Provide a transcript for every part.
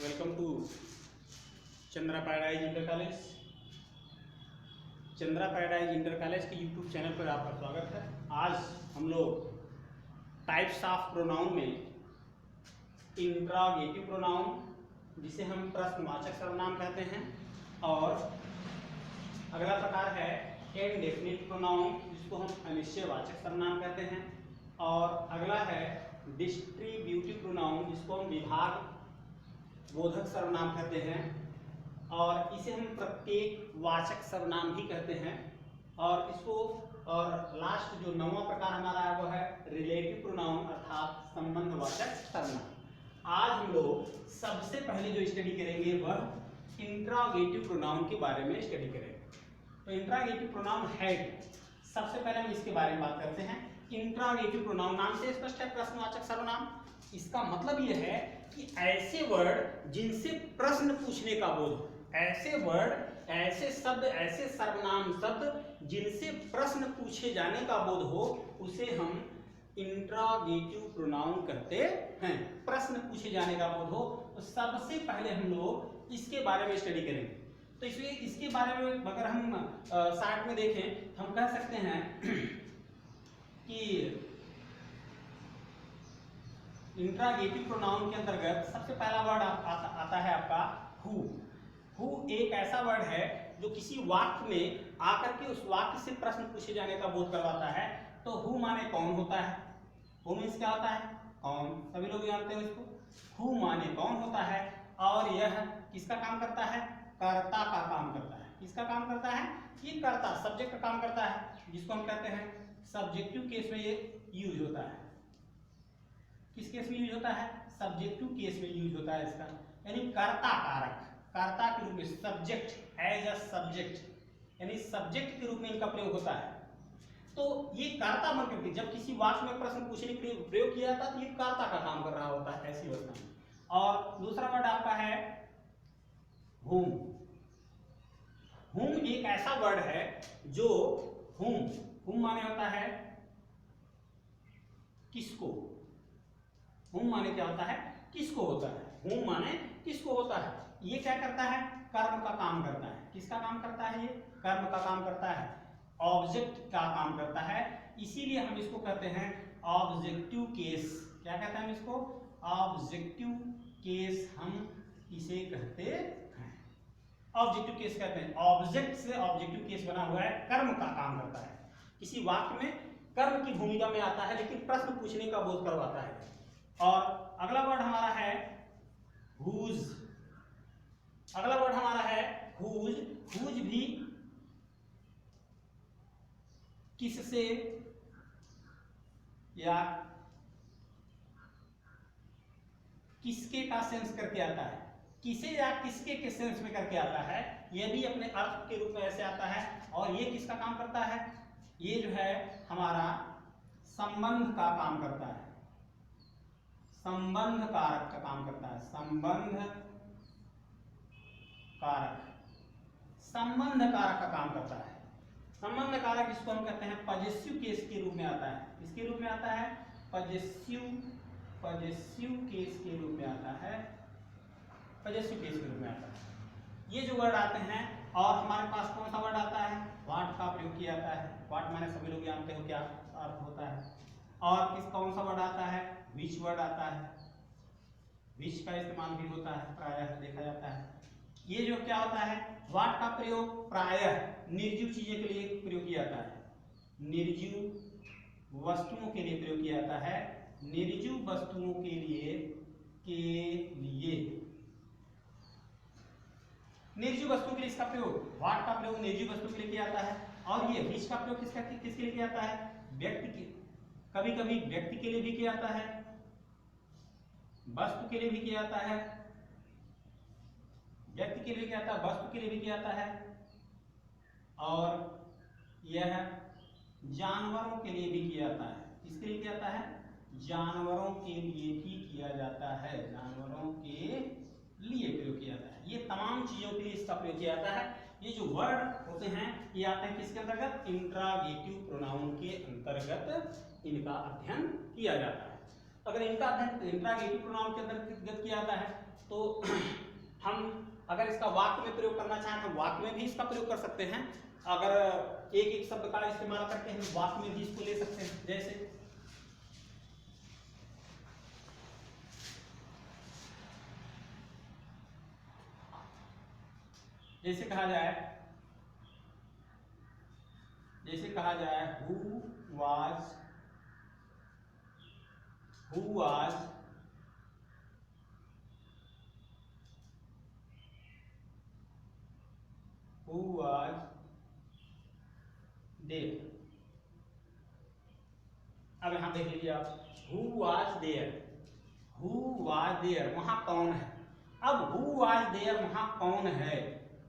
Welcome to Chandra Paradise Inter College. Chandra Paradise Inter College के YouTube channel पर आपका स्वागत है। आज हम लोग टाइप्स ऑफ प्रोनाउन में इंट्रोगेटिव प्रोनाउन जिसे हम प्रश्नवाचक सर्वनाम कहते हैं, और अगला प्रकार है इंडेफिनिट प्रोनाउन जिसको हम अनिश्चयवाचक सर्वनाम कहते हैं, और अगला है डिस्ट्रीब्यूटिव प्रोनाउन जिसको हम विभाग बोधक सर्वनाम कहते हैं, और इसे हम प्रत्येक वाचक सर्वनाम भी कहते हैं। और इसको और लास्ट जो नौवां प्रकार हमारा है वो है रिलेटिव प्रोनाउन अर्थात संबंधवाचक सर्वनाम। आज हम लोग सबसे पहले जो स्टडी करेंगे वह इंट्रोगेटिव प्रोनाउन के बारे में स्टडी करेंगे। तो इंट्रोगेटिव प्रोनाउन है क्या? सबसे पहले हम इसके बारे में बात करते हैं। इंट्रोगेटिव प्रोनाउन नाम से स्पष्ट है, प्रश्नवाचक सर्वनाम। इसका मतलब यह है कि ऐसे वर्ड जिनसे प्रश्न पूछने का बोध हो, ऐसे वर्ड, ऐसे शब्द, ऐसे सर्वनाम शब्द जिनसे प्रश्न पूछे जाने का बोध हो, उसे हम इंट्रोगेटिव प्रोनाउन कहते हैं। प्रश्न पूछे जाने का बोध हो तो सबसे पहले हम लोग इसके बारे में स्टडी करेंगे। तो इसलिए इसके बारे में अगर हम शार्ट में देखें, हम कह सकते हैं कि इंट्रोगेटिव प्रोनाउन के अंतर्गत सबसे पहला वर्ड आता है आपका हु। हु एक ऐसा वर्ड है जो किसी वाक्य में आकर के उस वाक्य से प्रश्न पूछे जाने का बोध करवाता है। तो हु माने कौन होता है? हु मीन्स क्या होता है? कौन। सभी लोग जानते हो इसको। हु माने कौन होता है, और यह किसका काम करता है? कर्ता का काम करता है। किसका काम करता है? ये कर्ता, सब्जेक्ट का काम करता है, जिसको हम कहते हैं सब्जेक्टिव केस में ये यूज होता है। किस केस में यूज होता है? सब्जेक्टिव केस में यूज होता है इसका, यानी कर्ता कारक, कर्ता के रूप में, सब्जेक्ट एज अ सब्जेक्ट, यानी सब्जेक्ट के रूप में इनका प्रयोग होता है। तो ये कर्ता बन करके जब किसी वाक्य में प्रश्न पूछने के लिए प्रयोग किया जाता है तो ये कर्ता का काम कर रहा होता है ऐसी अवस्था में। और दूसरा वर्ड आपका है whom। whom एक ऐसा वर्ड है जो whom माने होता है किसको। whom माने क्या होता है? किसको होता है। whom माने किसको होता है। ये क्या करता है? कर्म का काम करता है। किसका काम करता है? ये कर्म का काम करता है, ऑब्जेक्ट का काम करता है। इसीलिए हम इसको कहते हैं ऑब्जेक्टिव केस। क्या कहते हैं हम इसको? ऑब्जेक्टिव केस हम इसे कहते हैं। ऑब्जेक्टिव केस कहते हैं, ऑब्जेक्ट से ऑब्जेक्टिव केस बना हुआ है, कर्म का काम करता है। किसी वाक्य में कर्म की भूमिका में आता है लेकिन प्रश्न पूछने का बोध करवाता है। और अगला वर्ड हमारा है हुज। अगला वर्ड हमारा है हुज। हुज भी किससे या किसके का सेंस करके आता है, किसे या किसके के सेंस में करके आता है। यह भी अपने अर्थ के रूप में ऐसे आता है। और ये किसका काम करता है? ये जो है हमारा संबंध का काम करता है, संबंध कारक का काम करता है। संबंध कारक, संबंध कारक का काम करता है। संबंध कारक जिसको हम कहते हैं पजेसिव केस के रूप में आता है। किसके रूप में आता है? पजेसिव केस के रूप में आता है। पजेसिव केस के रूप में आता है। ये जो वर्ड आते हैं, और हमारे पास कौन सा वर्ड आता है? व्हाट का प्रयोग किया जाता है। व्हाट माने सभी लोग जानते हो क्या अर्थ होता है। और किस कौन सा वर्ड आता है? विच वर्ड आता है। विच का इस्तेमाल भी होता है, प्रायः देखा जाता है। ये जो क्या होता है? व्हाट का प्रयोग प्रायः निर्जीव चीजें के लिए प्रयोग किया जाता है, निर्जीव वस्तुओं के लिए प्रयोग किया जाता है। निर्जीव वस्तुओं के लिए निर्जीव वस्तु के लिए इसका प्रयोग, व्हाट का प्रयोग निर्जीव वस्तु के लिए किया जाता है। और ये विच का प्रयोग किसके लिए किया जाता है? व्यक्ति के, कभी कभी व्यक्ति के लिए भी किया जाता है, वस्तु के लिए भी किया जाता है, व्यक्ति के लिए किया जाता है, वस्तु के लिए भी किया जाता है, और यह जानवरों के लिए भी किया जाता है। किसके लिए किया जाता है? जानवरों के लिए भी किया जाता है, जानवरों के लिए प्रयोग किया जाता है। ये तमाम चीजों के लिए इसका प्रयोग किया जाता है। ये जो वर्ड होते हैं ये आते हैं किसके अंतर्गत? इंट्रोगेटिव प्रोनाउन के अंतर्गत इनका अध्ययन किया जाता है। अगर इंट्रागेटिव प्रोनाउन के अंतर्गत किया जाता है तो हम अगर इसका वाक्य में प्रयोग करना चाहें तो वाक्य में भी इसका प्रयोग कर सकते हैं। अगर एक एक शब्द का इस्तेमाल करके हम वाक्य में भी इसको ले सकते हैं। जैसे कहा जाए हु वाज देयर। अब यहां देख लीजिए आप, हु वाज देयर वहां कौन है। अब हु वाज देयर वहां कौन है,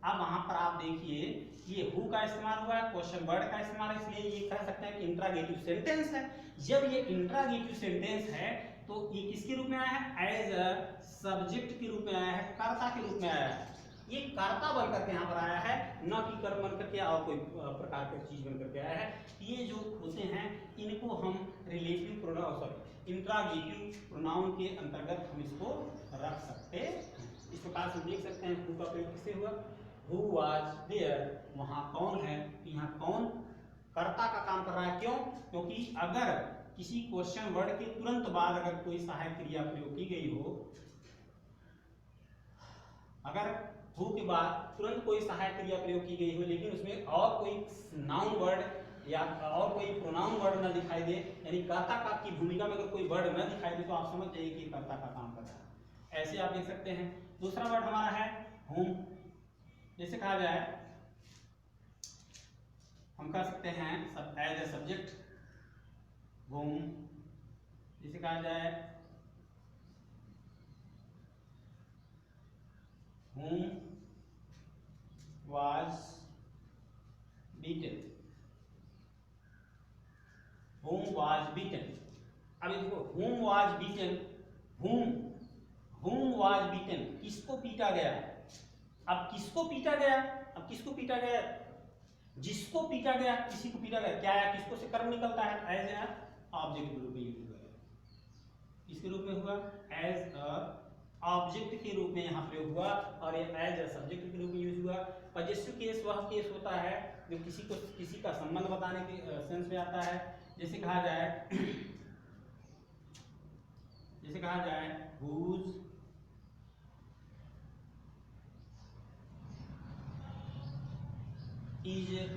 अब वहां पर आप देखिए ये हु का इस्तेमाल हुआ है, क्वेश्चन वर्ड का इस्तेमाल है, इसलिए ये कह सकते हैं कि इंट्रागेटिव सेंटेंस है। जब ये इंट्रागेटिव सेंटेंस है तो ये किसके रूप में आया है, एज अ सब्जेक्ट के रूप में आया है, कर्ता के रूप में आया है। ये कर्ता बनकर के यहाँ पर आया है, न कि कर्म बनकर के और कोई प्रकार की चीज बनकर के आया है। ये जो होते हैं इनको हम रिलेटिव प्रोनाउन इंट्रागेटिव प्रोनाउन के अंतर्गत हम इसको रख सकते हैं। इस प्रकार से देख सकते हैं हु का प्रयोग किससे हुआ, हु वाज देयर वहां कौन है। यहाँ कौन कर्ता का काम कर रहा है, क्यों, क्योंकि अगर किसी क्वेश्चन वर्ड के तुरंत बाद अगर कोई सहायक क्रिया प्रयोग की गई हो, अगर हु के बाद तुरंत कोई सहायक क्रिया प्रयोग की गई हो लेकिन उसमें और कोई नाउन वर्ड या और कोई प्रोनाउन वर्ड न दिखाई दे, यानी कर्ता का की भूमिका में अगर कोई वर्ड न दिखाई दे, तो आप समझ जाइए कि कर्ता का काम कर रहा है। ऐसे आप देख सकते हैं। दूसरा वर्ड हमारा है होम। जैसे कहा जाए, हम कह सकते हैं एज ए सब्जेक्ट होम। जैसे कहा जाए whom was beaten, whom was beaten। अब देखो whom was beaten, whom was beaten किसको पीटा गया। अब किसको पीटा गया, जिसको पीटा गया, किसी को पीटा गया, क्या है, किसको से कर्म निकलता है, एज ए ऑब्जेक्ट के रूप में यूज हुआ, इसके रूप में हुआ एज अ ऑब्जेक्ट के रूप में यहाँ प्रयोग हुआ, और ये एज अ सब्जेक्ट के रूप में यूज हुआ। पजेसिव केस वह केस होता है जो किसी का संबंध बताने के सेंस में आता है। जैसे कहा जाए whose is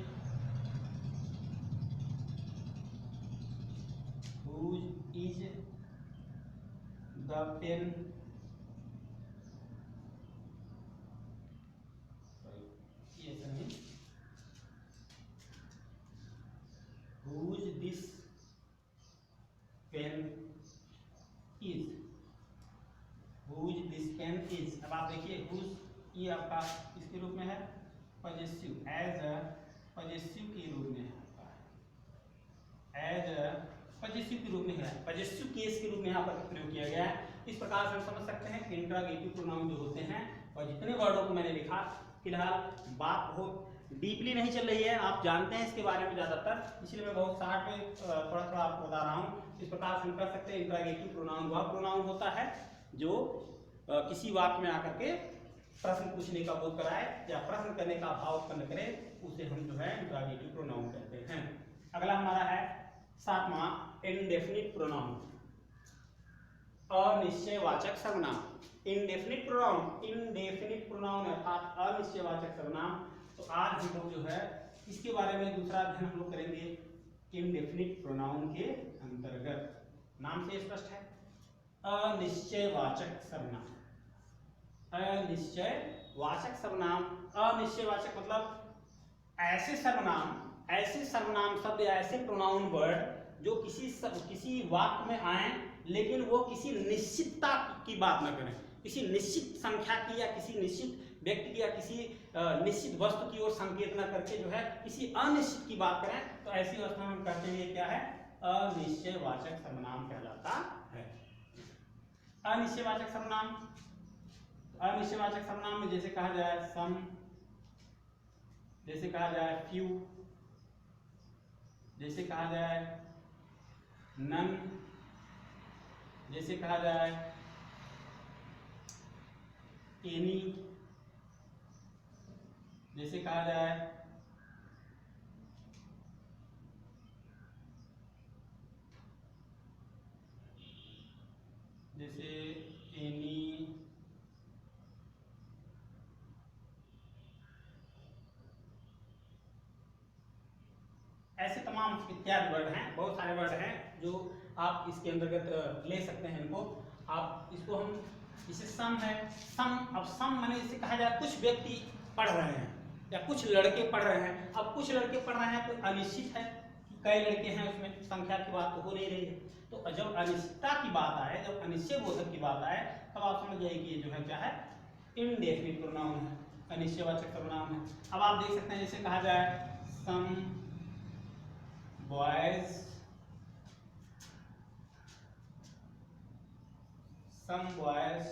the pen, whose this pen is, whose this pen is। अब आप देखिए whose ये आपका इसके रूप में है पजेसिव, एज अ पजेसिव के रूप में है, एज अ पजेसिव के रूप में है, पजेसिव केस के रूप में यहाँ पर प्रयोग किया गया है। इस प्रकार से हम समझ सकते हैं कि इंट्रागेटिव प्रोनाउन जो होते हैं, और जितने वर्डों को मैंने लिखा, फिलहाल बात बहुत डीपली नहीं चल रही है, आप जानते हैं इसके बारे में ज़्यादातर, इसलिए मैं बहुत शार्ट में थोड़ा थोड़ा आपको बता रहा हूँ। इस प्रकार से हम कर सकते हैं इंट्रागेटिव प्रोनाउन वह प्रोनाउन होता है जो किसी वाक्य में आकर के प्रश्न पूछने का बोध कराए या प्रश्न करने का भाव उत्पन्न करे, उसे हम जो है इंट्रागेटिव प्रोनाउन कहते हैं। अगला हमारा है सातवां इंडेफिनिट प्रोनाउन, अनिश्चयवाचक सर्वनाम। इंडेफिनिट प्रोनाउन अर्थात अनिश्चयवाचक सर्वनाम। तो आज हम लोग जो है इसके बारे में दूसरा अध्ययन हम लोग करेंगे इंडेफिनिट प्रोनाउन के अंतर्गत। नाम से स्पष्ट है, अनिश्चयवाचक सर्वनाम। अनिश्चयवाचक सर्वनाम, अनिश्चयवाचक मतलब ऐसे सर्वनाम शब्द या ऐसे प्रोनाउन वर्ड जो किसी वाक्य में आए लेकिन वो किसी निश्चितता की बात न करें, किसी निश्चित संख्या की या किसी निश्चित व्यक्ति की या किसी निश्चित वस्तु की ओर संकेत न करके जो है किसी अनिश्चित की बात करें, तो ऐसी अवस्था में हम कहते हैं क्या है, अनिश्चयवाचक सर्वनाम कहलाता है। अनिश्चयवाचक सर्वनाम, अनिश्चयवाचक सर्वनाम में जैसे कहा जाए सम, जैसे कहा जाए फ्यू, जैसे कहा जाए नन, जैसे कहा जाए एनी, जैसे कहा जाए जैसे एनी, ऐसे तमाम इत्यादि वर्ड हैं, बहुत सारे वर्ड हैं जो आप इसके अंतर्गत ले सकते हैं इनको। आप इसको हम इसे सम है, सम, अब सम माने इसे कहा जाए कुछ व्यक्ति पढ़ रहे हैं या कुछ लड़के पढ़ रहे हैं। अब कुछ लड़के पढ़ रहे हैं तो अनिश्चित है कि कई लड़के हैं, उसमें संख्या की बात तो हो नहीं रही है। तो जब अनिश्चितता की बात आए, जब अनिश्चय बोधक की बात आए, तब आप समझ जाइए कि ये जो है क्या है, इनडेफिनिट प्रोनाउन है, अनिश्चयवाचक सर्वनाम है। अब आप देख सकते हैं जैसे कहा जाए some boys, some boys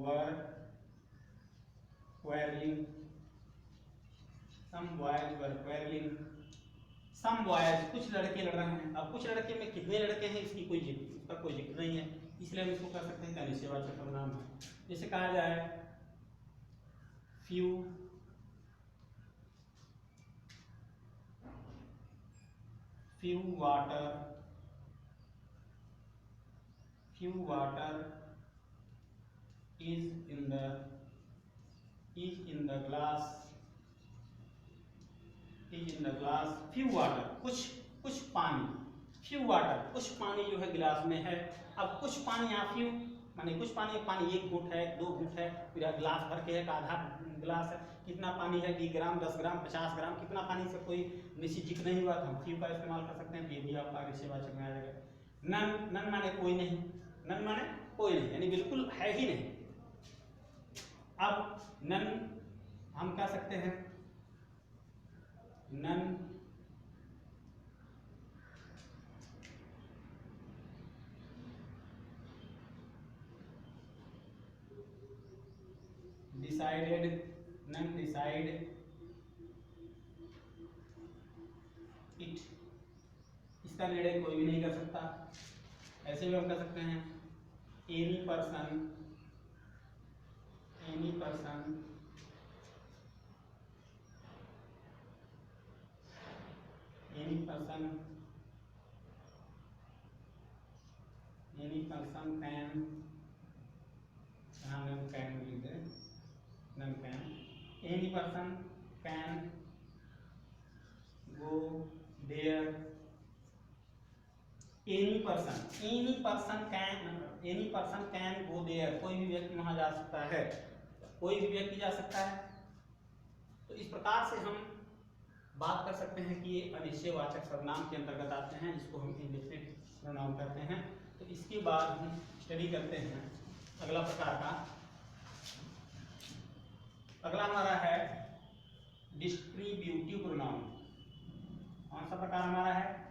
were quarreling, some boys were quarreling, some boys, कुछ लड़के लड़ रहे हैं। अब कुछ लड़के में कितने लड़के हैं इसकी कोई इसका कोई जिक्र नहीं है, इसलिए हम इसको कह सकते हैं कि अनिश्चयवाचक सर्वनाम है। जैसे कहा जाए few, few water, few water is in the glass, is in the glass, few water, कुछ पानी, few water, कुछ पानी जो है गिलास में है। अब कुछ पानी, यहाँ few माने कुछ पानी, पानी 1 घूंट है, 2 घूंट है, पूरा गिलास भर के है, आधा गिलास है, कितना पानी है, 20 ग्राम, 10 ग्राम, 50 ग्राम, कितना पानी से कोई निश्चित जिक्र नहीं हुआ, हम फ्यू का इस्तेमाल कर सकते हैं, तो ये भी आपका अनिश्चयवाचक में आ जाएगा। नन, नन माने कोई नहीं, नन माने कोई नहीं, यानी बिल्कुल है ही नहीं। अब नन हम कह सकते हैं none decided, none decide it, इसका निर्णय कोई भी नहीं कर सकता। ऐसे भी हम कर सकते हैं any person, any person any person, any person can, यहाँ नन कैन लिख दे, none can, any person can go there, any person can go there, कोई भी व्यक्ति वहां जा सकता है, कोई भी व्यक्ति जा सकता है। तो इस प्रकार से हम बात कर सकते हैं कि ये अनिश्चयवाचक सर्वनाम के अंतर्गत आते हैं, जिसको हम इंडेफिनिट सर्वनाम कहते हैं। तो इसके बाद हम स्टडी करते हैं अगला प्रकार का। अगला हमारा है डिस्ट्रीब्यूटिव प्रोनाउन। कौन सा प्रकार हमारा है?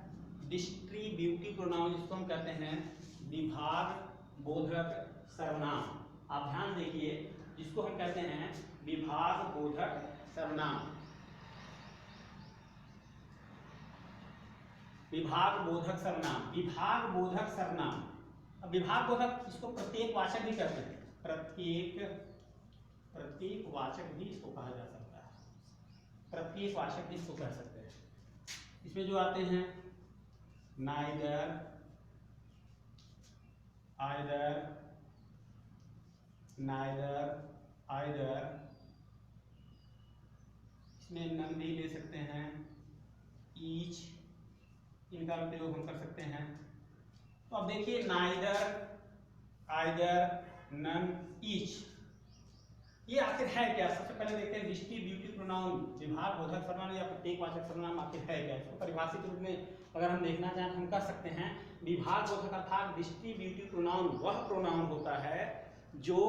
डिस्ट्रीब्यूटिव प्रोनाउन, जिसको हम कहते हैं विभाग बोधक सर्वनाम। आप ध्यान देखिए, जिसको हम कहते हैं विभाग बोधक सर्वनाम, विभाग बोधक सर्वनाम, विभाग बोधक सर्वनाम। अब विभाग बोधक इसको प्रत्येक वाचक भी कहते हैं, प्रत्येक वाचक भी इसको कहा जा सकता है, प्रत्येक वाचक भी इसको कह सकते हैं। इसमें जो आते हैं नाइदर, आइदर, नाइदर, आइदर, इसमें नन भी ले सकते हैं, ईच, इनका प्रयोग हम कर सकते हैं। तो अब देखिए नाइदर, आइदर, नन, ईच, ये आखिर है क्या? सबसे पहले देखते हैं डिस्ट्रीब्यूटिव प्रोनाउन, विभाग बोधक सर्वनाम या प्रत्येकवाचक सर्वनाम आखिर है क्या? इसको परिभाषित रूप में अगर हम देखना चाहें तो हम कर सकते हैं विभाग बोधक अर्थात डिस्ट्रीब्यूटिव प्रोनाउन वह प्रोनाउन होता है जो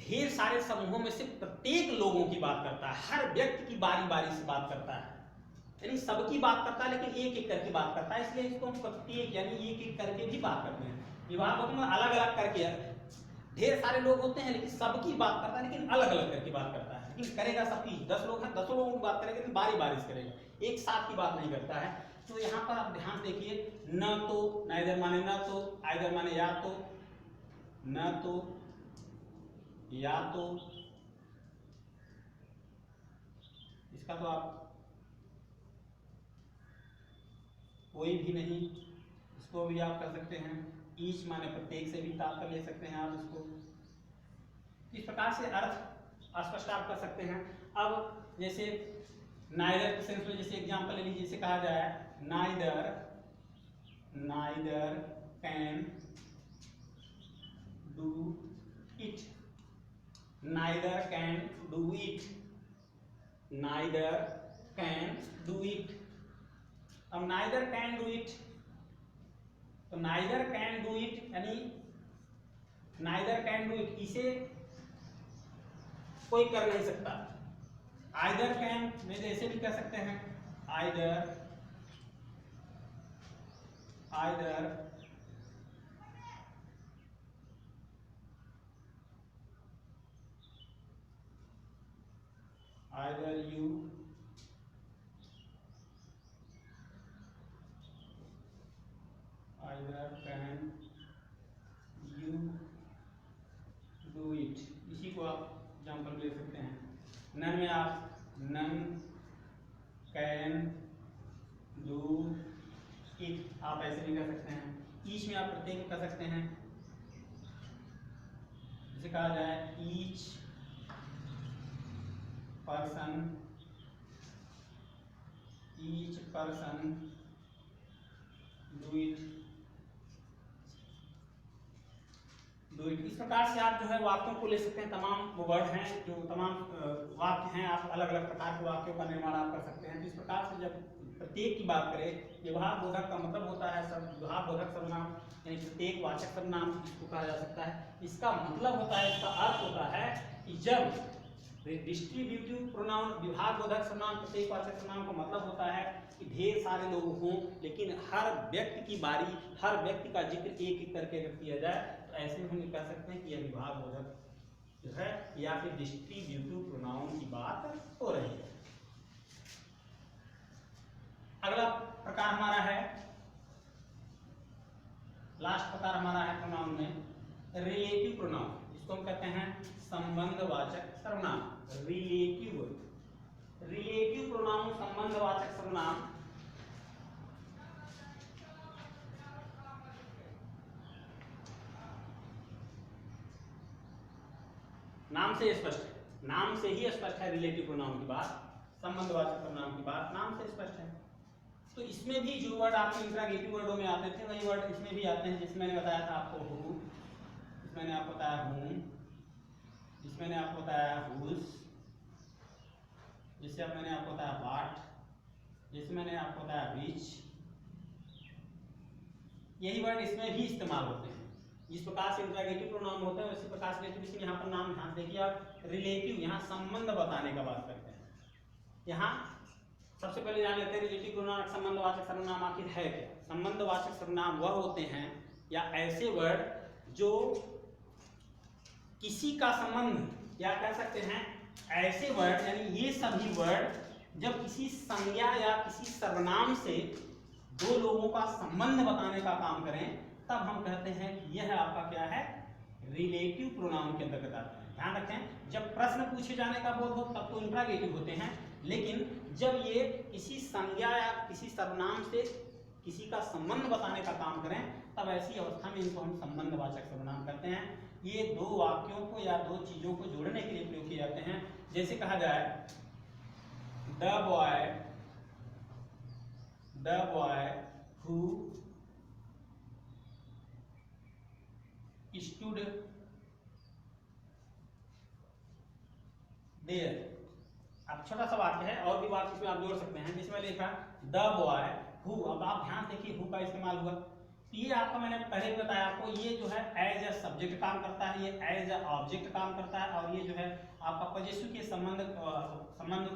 ढेर सारे समूहों में से प्रत्येक लोगों की बात करता है, हर व्यक्ति की बारी बारी से बात करता है, यानी सबकी बात करता है लेकिन एक एक करके बात करता है, इसलिए इसको हम प्रत्येक यानी एक एक करके भी बात करते हैं। विभाग में अलग अलग करके, ढेर सारे लोग होते हैं लेकिन सबकी बात करता है, लेकिन अलग अलग करके बात करता है, लेकिन करेगा सबकी। 10 लोग हैं, 10 लोगों की बात करेगा लेकिन बारी बारी से करेगा। एक साथ की बात नहीं करता है। तो यहाँ पर आप ध्यान देखिए, न तो, नाइदर माने न तो, आइदर माने या तो, न तो, या तो, इसका तो आप कोई भी नहीं, इसको भी आप कर सकते हैं। ईच माने प्रत्येक से भी तात्पर्य ले सकते हैं आप इसको। इस प्रकार से अर्थ स्पष्ट आप कर सकते हैं। अब जैसे नाइदर के सेंस में जैसे एग्जांपल ले लीजिए, जैसे कहा जाए neither can do it, neither can do it, neither can do it. अब नाइदर कैन डू इट, तो नाइदर कैन डू इट यानी नाइदर कैन डू इट, इसे कोई कर नहीं सकता। आइदर कैन में ऐसे भी कर सकते हैं, either you can you do it, इसी को आप एग्जाम्पल ले सकते हैं। नन में आप नन कैन डू इट आप ऐसे भी कर सकते हैं। ईच में आप प्रत्येक कर सकते हैं, जैसे कहा जाए ईच पर्सन डू इट। इस प्रकार से आप जो है वाक्यों को ले सकते हैं। तमाम वो वर्ड हैं जो तमाम वाक्य हैं, आप अलग अलग प्रकार के वाक्यों का निर्माण आप कर सकते हैं। तो इस प्रकार से जब प्रत्येक की बात करें, विभाग बोधक का मतलब होता है सब विभाग बोधक सर्वनाम, यानी प्रत्येक वाचक सर्वनाम इसको कहा जा सकता है। इसका मतलब होता है, इसका अर्थ होता है कि जब डिस्ट्रीब्यूटिव प्रोनाउन विभाग बोधक सर्वनाम प्रत्येक वाचक सर्वनाम का मतलब होता है कि ढेर सारे लोग हों, लेकिन हर व्यक्ति की बारी, हर व्यक्ति का जिक्र एक एक करके अगर किया जाए, तो ऐसे में हम कह सकते हैं कि यह विभाग बोधक जो है या फिर डिस्ट्रीब्यूटिव प्रोनाउन की बात हो रही है। अगला प्रकार हमारा है, लास्ट प्रकार हमारा है प्रोनाउन में रिलेटिव प्रोनाउन, जिसको हम कहते हैं संबंधवाचक सर्वनाम। रिलेटिव प्रोनाउन संबंधवाचक सर्वनाम नाम से स्पष्ट है, नाम से ही स्पष्ट है रिलेटिव प्रोनाउन की बात, संबंधवाचक सर्वनाम की बात नाम से स्पष्ट है। तो इसमें भी जो वर्ड आपके इंट्रागेटिव वर्डों में आते थे वही वर्ड इसमें भी आते हैं। जिसमें मैंने बताया था आपको हु, जिसमें मैंने आपको बताया हूं, जिसमें मैंने आपको बताया हुज, जिससे अब मैंने आपको बताया वाट, जिसमें मैंने आपको बताया विच, यही वर्ड इसमें भी इस्तेमाल होते हैं। जिस प्रकार से इंट्रागेटिव प्रोनाउन होता है उसी प्रकार से रिलेटिव, यहाँ पर नाम ध्यान देखिए आप, रिलेटिव यहाँ संबंध बताने का बात करते हैं। यहाँ सबसे पहले जान लेते हैं रिलेटिव प्रोनाउन संबंधवाचक सर्वनाम आखिर है क्या। संबंधवाचक सर्वनाम वह होते हैं या ऐसे वर्ड जो किसी का संबंध, या कह सकते हैं ऐसे वर्ड, यानी ये सभी वर्ड जब किसी संज्ञा या किसी सर्वनाम से दो लोगों का संबंध बताने का काम करें, तब हम कहते हैं कि यह आपका क्या है, रिलेटिव प्रोनाउन के अंतर्गत आता है। ध्यान रखें, जब प्रश्न पूछे जाने का बोध हो तब तो इंट्रागेटिव होते हैं, लेकिन जब ये किसी संज्ञा या किसी सर्वनाम से किसी का संबंध बताने का काम करें, तब ऐसी अवस्था में इनको हम संबंधवाचक सर्वनाम कहते हैं। ये दो वाक्यों को या दो चीजों को जोड़ने के लिए प्रयोग किए जाते हैं। जैसे कहा जाए the boy who stood there। अब छोटा सा वाक्य है, और भी वाक्य इसमें आप जोड़ सकते हैं। जिसमें लिखा द बॉय हु, अब आप ध्यान देखिए हु का इस्तेमाल हुआ। ये आपका मैंने पहले भी बताया आपको, ये जो है एज ए सब्जेक्ट काम करता है, ये एज ए ऑब्जेक्ट काम करता है, और ये जो है आपका पॉजेसिव के संबंध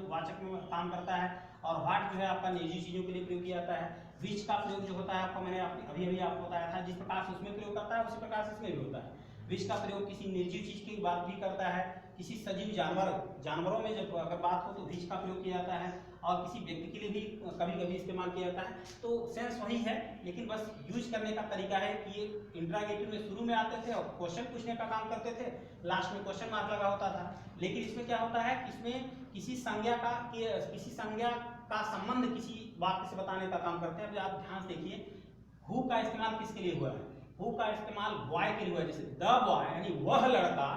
वाचक में काम करता है, और व्हाट जो है आपका निजी चीजों के लिए प्रयोग किया जाता है। विच का प्रयोग जो होता है आपका मैंने अभी आपको बताया था, जिस प्रकार से उसमें प्रयोग करता है उसी प्रकार से इसमें भी होता है। विच का प्रयोग किसी निर्जीव चीज की बात भी करता है, किसी सजीव जानवरों में जब अगर बात हो तो विच का प्रयोग किया जाता है, और किसी व्यक्ति के लिए भी कभी कभी इस्तेमाल किया जाता है। तो सेंस वही है, लेकिन बस यूज करने का तरीका है कि ये इंट्रागेटिव में शुरू में आते थे और क्वेश्चन पूछने का काम करते थे, लास्ट में क्वेश्चन मार्क लगा होता था। लेकिन इसमें क्या होता है, इसमें किसी संज्ञा का संबंध किसी वाक्य से बताने का काम करते हैं। अब आप ध्यान से देखिए, हु का इस्तेमाल किसके लिए हुआ है, हु का इस्तेमाल बॉय के लिए हुआ है, जैसे द बॉय यानी वह लड़का,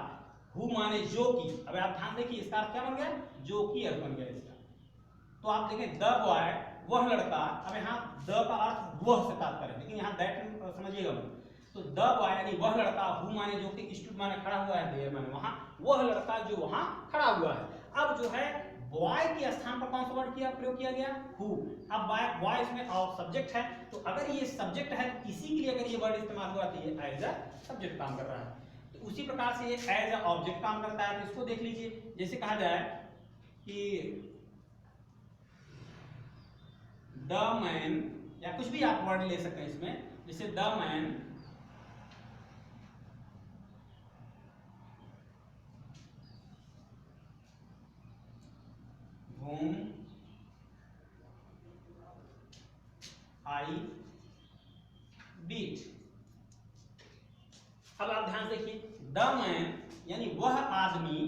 हु माने जो कि। अब आप ध्यान देखिए, इसका अर्थ क्या बन गया, जो कि अर्थ बन गया इसका। तो आप देखें द बॉय वह लड़का, अब यहाँ द का अर्थ वह से तात्पर्य है, लेकिन यहाँ दैट समझिएगा मत। तो द बॉय यानी वह लड़का, हु माने जो कि, स्टूड माने खड़ा हुआ है, देयर माने वहां, वह लड़का जो वहां खड़ा हुआ है। अब जो है बॉय के स्थान पर कौन सा वर्ड प्रयोग किया गया, हु। अब बॉय इसमें और सब्जेक्ट है, तो अगर ये सब्जेक्ट है, इसी के लिए अगर ये वर्ड इस्तेमाल हुआ तो ये एज अ सब्जेक्ट काम कर रहा है। तो उसी प्रकार से ये एज अ ऑब्जेक्ट काम करता है। तो इसको देख लीजिए, जैसे कहा जाए कि द मैन, या कुछ भी आप वर्ड ले सकते हैं इसमें, जैसे the man whom I beat। अब आप ध्यान देखिए, द मैन यानी वह आदमी।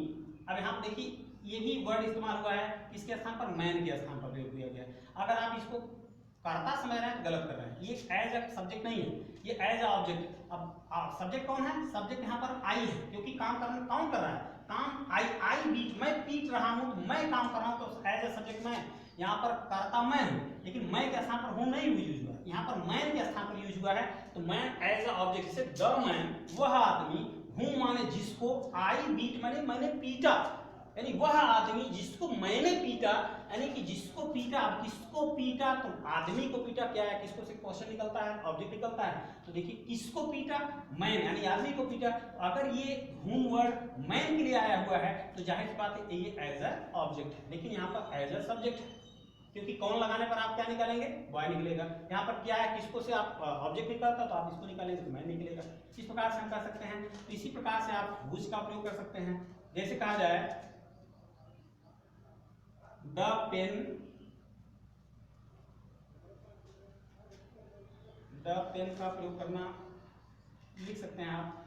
अब यहाँ पर देखिए, ये भी वर्ड इस्तेमाल हुआ है, किसके स्थान पर, मैन के स्थान पर प्रयोग किया गया। अगर आप इसको कर्ता समझ रहे हैं तो गलत कर रहे हैं, ये एज अ सब्जेक्ट नहीं है, ये एज अ ऑब्जेक्ट। अब सब्जेक्ट कौन है, सब्जेक्ट यहाँ पर आई है, क्योंकि काम कौन कर रहा है, काम आई बीट, मैं पीट रहा हूँ, तो मैं काम कर रहा हूँ, तो एज अ सब्जेक्ट मैं। यहाँ पर कर्ता मैं हूँ, लेकिन मैं के स्थान पर हूँ नहीं यूज हुआ, यहाँ पर मैन के स्थान पर यूज हुआ है। तो मैन एज अ ऑब्जेक्ट से द मैन वह आदमी, हूँ माने जिसको, आई बीट माने मैंने पीटा, यानी वह आदमी जिसको मैंने पीटा, यानी कि जिसको पीटा। अब किसको पीटा, तो आदमी को पीटा, क्या है, किसको से क्वेश्चन निकलता है, ऑब्जेक्ट निकलता है। तो देखिए किसको पीटा, मैन यानी आदमी को पीटा। अगर ये हूम वर्ड मैन के लिए आया हुआ है तो जाहिर सी बात है ये एज अ ऑब्जेक्ट है, लेकिन यहाँ पर एज अ सब्जेक्ट है, क्योंकि कौन लगाने पर आप क्या निकालेंगे, बॉय निकलेगा। यहाँ पर क्या है, किसको से आप ऑब्जेक्ट निकलता तो आप इसको निकालेंगे तो मैन निकलेगा। इस प्रकार से हम कर सकते हैं। तो इसी प्रकार से आप व्हिच का प्रयोग कर सकते हैं। जैसे कहा जाए द पेन, द पेन का प्रयोग करना लिख सकते हैं आप,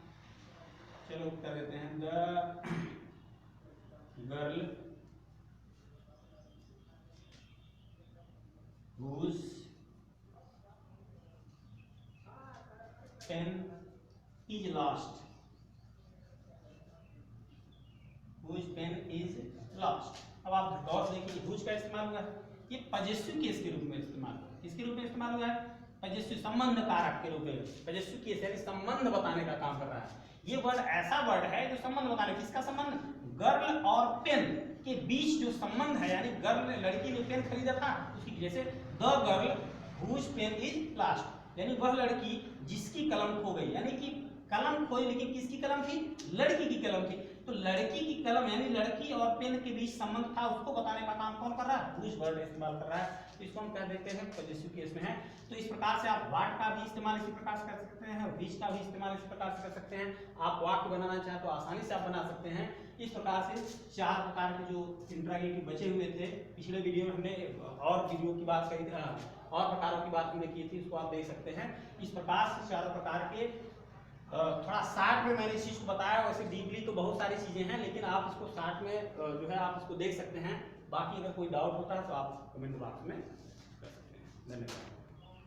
चलो कर देते हैं, the girl whose pen is lost, whose pen is lost। अब आप गौर से देखिए, whose का इस्तेमाल हुआ है, ये पजेसिव केस के रूप में इस्तेमाल हुआ है। किसके रूप में इस्तेमाल हुआ है, पजेसिव संबंध कारक के रूप में। पजेसिव केस यानी संबंध बताने का काम कर रहा है। ये वर्ड ऐसा वर्ड है जो संबंध बताने, किसका संबंध, गर्ल और पेन के बीच जो संबंध है, यानी गर्ल लड़की ने पेन खरीदा था उसकी, जैसे the girl whose pen is lost, यानी वह लड़की जिसकी कलम खो गई, यानी कि कलम खोई, लेकिन किसकी कलम थी, लड़की की कलम थी। तो लड़की की कलम यानी लड़की और पेन के बीच संबंध था, उसको बताने का काम कौन कर रहा है, whose वर्ड इस्तेमाल कर रहा है। तो इसको हम कह देते हैं पजेसिव केस में है। तो इस प्रकार से आप व्हाट का भी इस्तेमाल इसी प्रकार से कर सकते हैं, व्हिच का भी इस्तेमाल इस प्रकार से कर सकते हैं। आप वाक्य बनाना चाहें तो आसानी से आप बना सकते हैं। इस प्रकार से 4 प्रकार के जो इंट्रागेटिव बचे हुए थे, पिछले वीडियो में हमने और वीडियो की बात करी थी, और प्रकारों की बात हमने की थी, उसको आप देख सकते हैं। इस प्रकार से 4 प्रकार के, थोड़ा शार्ट में मैंने इस चीज को बताया, वैसे डीपली तो बहुत सारी चीजें हैं, लेकिन आप इसको शार्ट में जो है आप इसको देख सकते हैं। बाकी अगर कोई डाउट होता है तो आप कमेंट बॉक्स में कर सकते हैं। धन्यवाद।